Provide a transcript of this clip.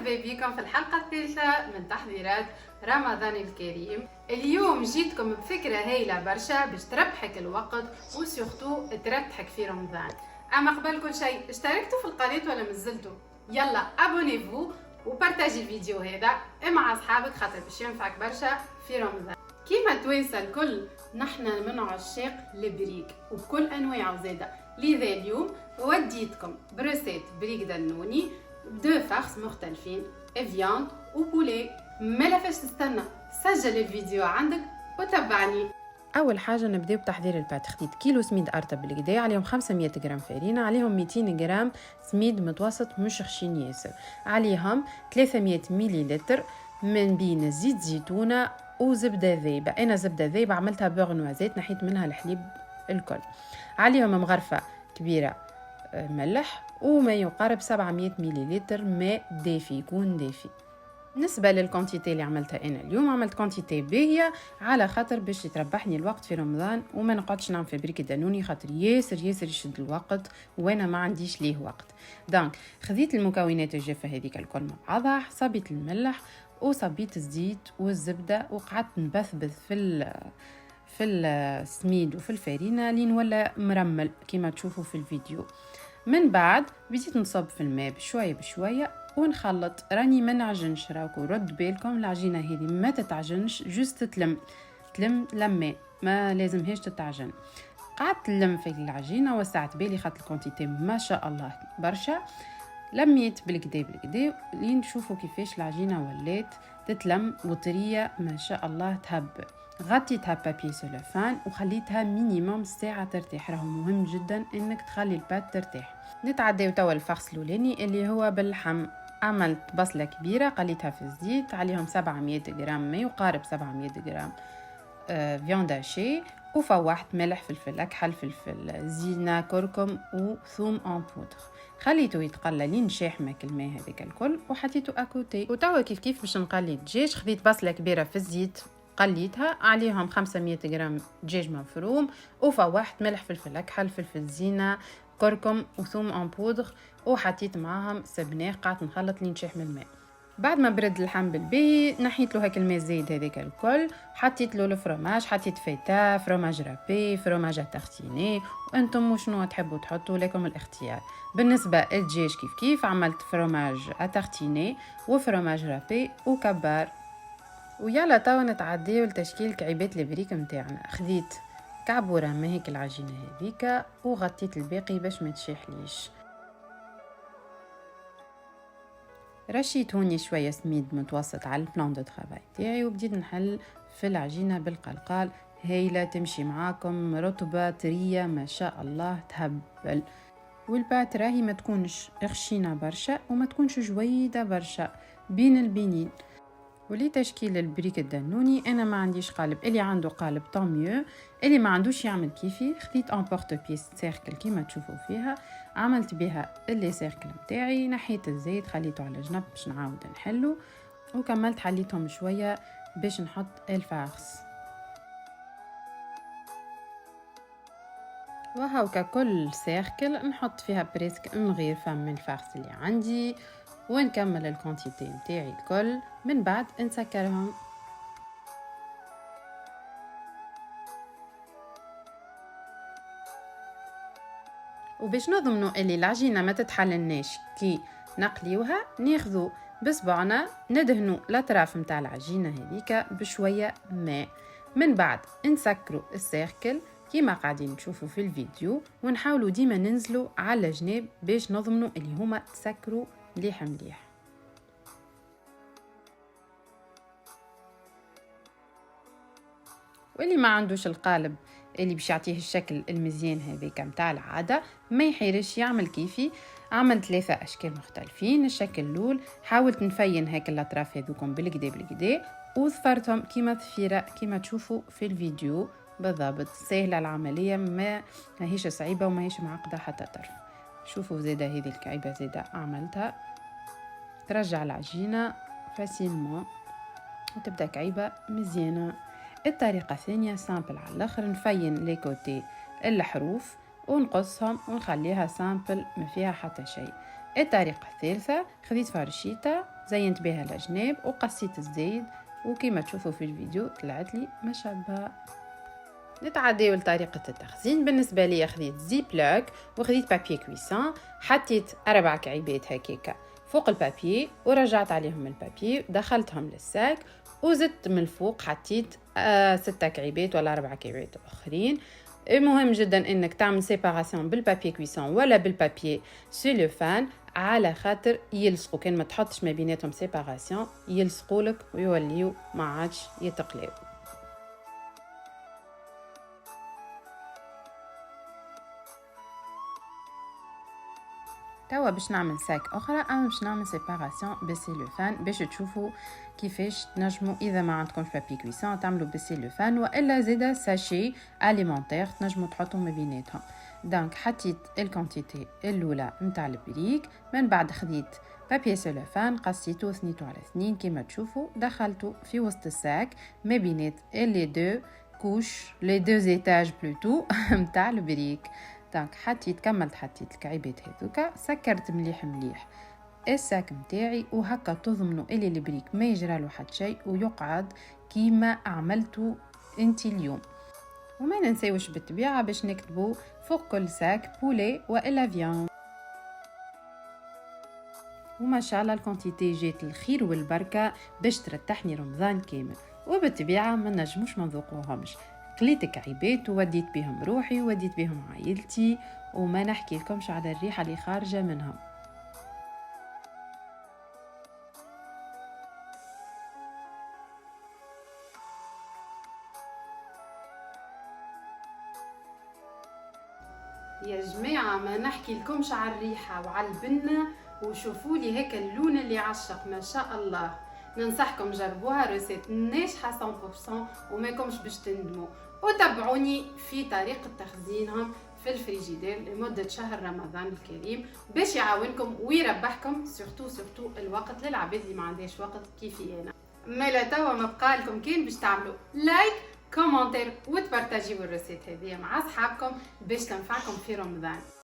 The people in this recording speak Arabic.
مرحبا بكم في الحلقة الثالثة من تحضيرات رمضان الكريم. اليوم جيتكم بفكرة هايلة برشا باش تربحك الوقت وسيختو تربحك في رمضان. اما قبل كل شيء اشتركتوا في القناة ولا مازلتوا؟ يلا ابونيفو وبارتاجي الفيديو هذا مع اصحابك خاطر باش ينفعك برشا في رمضان. كيما توانسة الكل نحن من عشاق البريك وبكل انواعه زاده، لذا اليوم وديتكم بروسيت بريك دنوني بدو فارس مختلفين فياند وبولي. مالا فاش تستنى؟ سجل الفيديو عندك وتابعني. اول حاجه نبداو بتحضير البات. خديت كيلو سميد ارطب بالكدا، عليهم 500 غرام فرينه، عليهم 200 غرام سميد متوسط مش خشين ياسر، عليهم 300 مليلتر من بين زيت زيتونه وزبده ذايبه. انا زبده ذايبه عملتها بوغ نوازيت، نحيت منها الحليب الكل. عليهم مغرفه كبيره ملح وما يقارب 700 مليلتر ماء دافي، يكون دافي. بالنسبه للكونتيتي اللي عملتها انا اليوم، عملت كونتيتي باهيه على خاطر باش يتربحني الوقت في رمضان وما نقعدش نعمل في بريك دانوني خاطر ياسر يشد الوقت وانا ما عنديش ليه وقت. دونك خذيت المكونات الجافه هذيك الكل مع بعضها، صبيت الملح وصبيت الزيت والزبده وقعدت نبثبث في السميد وفي الفرينه لين ولا مرمل كما تشوفوا في الفيديو. من بعد بديت نصب في الماء بشويه بشويه ونخلط. راني ما نعجنش، راكو رد بالكم العجينه هذه ما تتعجنش، جوست تلم لما ما لازمهاش تتعجن. قعدت نلم في العجينه وسعت بالي خاطر الكونتيتي ما شاء الله برشا. لميت بالكدا لين تشوفوا كيفاش العجينه ولات تتلم وطريه ما شاء الله تهب. غطيتها بابي سولوفان وخليتها مينيموم ساعه ترتاح، راهو مهم جدا انك تخلي البات ترتاح. نتعداو توا الفخس الاولاني اللي هو باللحم. عملت بصله كبيره قليتها في الزيت، عليهم 700 غرام ما يقارب 700 غرام فياند هاشي، وفوحت ملح فلفل اكحل فلفل زينه كركم وثوم ان بودر. خليته يتقلى لين شاحمك الماء هذاك الكل وحطيته اكوتي. وتوا كيف باش نقلي الدجاج، خديت بصله كبيره في الزيت قليتها، عليهم 500 غرام دجاج مفروم وفوحت ملح فلفل اكحل فلفل زينه كركم وثوم ان بودر وحطيت معاهم سبناخ. قعدت نخلط لين شاحم الماء. بعد ما برد اللحم بالبي نحيت له هاك الماء الزايد هذاك الكل، حطيت له الفرماج، حطيت فيتا فرماج رابي فرماج تارتيني، وانتم شنو تحبوا تحطوا لكم الاختيار. بالنسبه للدجاج كيف عملت فرماج تارتيني وفرماج رابي وكبار. ويلا توا نتعديو لتشكيل كعيبات البريك متاعنا. خديت كعبوره ما هيك العجينه هذيك وغطيت الباقي باش ما تشيحليش. رشيت هوني شويه سميد متوسط على البلان دو طرافاي تاعي وبديت نحل في العجينه بالقلقال. هايله تمشي معاكم رطبه طريه ما شاء الله تهبل. والبات راهي ما تكونش خشينه برشا وما تكونش جويده برشا، بين البينين. ولتشكيل البريك الدنوني انا ما عنديش قالب، اللي عنده قالب طاميو، اللي ما عندوش يعمل كيفي. خديت ان بورت بيس سيركل كيما تشوفوا فيها، عملت بها اللي سيركل متاعي، نحيت الزيت خليته على جنب باش نعاود نحلو، وكملت حليتهم شويه باش نحط الفارس. وهاوكا كل سيركل نحط فيها بريسك مغيرفه من الفارس اللي عندي، ونكمل الكونتيتي متاعي الكل. من بعد نسكرهم. وباش نضمنوا اللي العجينه ما تتحللناش كي نقليوها، ناخذوا بصبعنا ندهنوا الاطراف متاع العجينه هذيك بشويه ماء. من بعد نسكروا السيركل كيما قاعدين تشوفوا في الفيديو، ونحاولوا ديما ننزلوا على جناب باش نضمنوا اللي هما تسكروا مليح مليح. واللي ما عندوش القالب اللي باش يعطيه الشكل المزيان هذيك متاع العاده ما يحيرش يعمل كيفي. عملت 3 اشكال مختلفين. الشكل الاول حاولت نفين هيك الاطراف هذوكم بالكدا وظفرتهم كيما ضفيره كيما تشوفوا في الفيديو بالضبط. سهله العمليه، ما هيش صعيبه وما هيش معقده حتى طرف. شوفوا زاده هذه الكعيبه زاده عملتها، ترجع العجينه فاسيلمون وتبدا كعيبه مزيانه. الطريقة الثانية سامبل على الاخر، نفين لي كوتي الحروف ونقصهم ونخليها سامبل ما فيها حتى شيء. الطريقة الثالثة خذيت فرشيطة زينت بها الجناب وقصيت الزيت، وكما تشوفوا في الفيديو طلعت لي مشابه. نتعداو لطريقة التخزين. بالنسبة لي خذيت زيبلوك وخذيت بابي كويسان، حطيت 4 كعيبات هكاكا فوق البابي ورجعت عليهم البابي، دخلتهم للساك وزدت من الفوق حطيت 6 كعيبات ولا 4 كعيبات اخرين. مهم جدا انك تعمل سيباراسيون بالبابي كويسان ولا بالبابي سيلوفان على خاطر يلصقوا، كان ما تحطش ما بيناتهم سيباراسيون يلصقوا لك ويوليو ما عادش يتقلاو. توا باش نعمل ساك اخرى، اما باش نعمل سيباراسيون بالسيلوفان باش تشوفوا كيفاش تنجموا اذا ما عندكمش بابي كويسان تعملوا بالسيلوفان، والا زيدا ساشي اليمونتير تنجموا تحطوا ما بيناتهم. دونك حطيت الكونتيتي الاولى نتاع البريك، من بعد خديت بابي سيلوفان قصيتو وثنيتو على اثنين كما تشوفوا، دخلته في وسط الساك ما بينات لي دو كوش لي دو ايتاج بلوتو نتاع البريك. دونك حطيت الكعيبات هذوكا، سكرت مليح الساك متاعي، وهكا تضمنوا اللي البريك ما يجرالو حتى شيء ويقعد كيما عملتو انتي اليوم. وما ننساوش بالطبيعه باش نكتبوا فوق كل ساك بولي والا فيان. وما شاء الله الكونتيتي جات الخير والبركه باش ترتحني رمضان كامل، وبالطبيعه ما نجموش ما نذوقوهمش. قليت كعيبات ووديت بهم روحي ووديت بهم عائلتي، وما نحكي لكمش على الريحه اللي خارجه منهم. يا جماعه ما نحكي لكمش على الريحه وعلى البنه، وشوفوا لي هيك اللون اللي عشق ما شاء الله. ننصحكم جربوها، روسيت ناجحه 100% وماكمش باش تندموا. وتابعوني في طريقه تخزينهم في الفريجيدير لمده شهر رمضان الكريم باش يعاونكم ويربحكم، سورتو الوقت للعباد اللي ما عندهاش وقت كيفي انا. مالا توا ما بقى لكم كان باش تعملوا لايك كومنتير وتبارطاجيو الروسيت هذه مع اصحابكم باش تنفعكم في رمضان.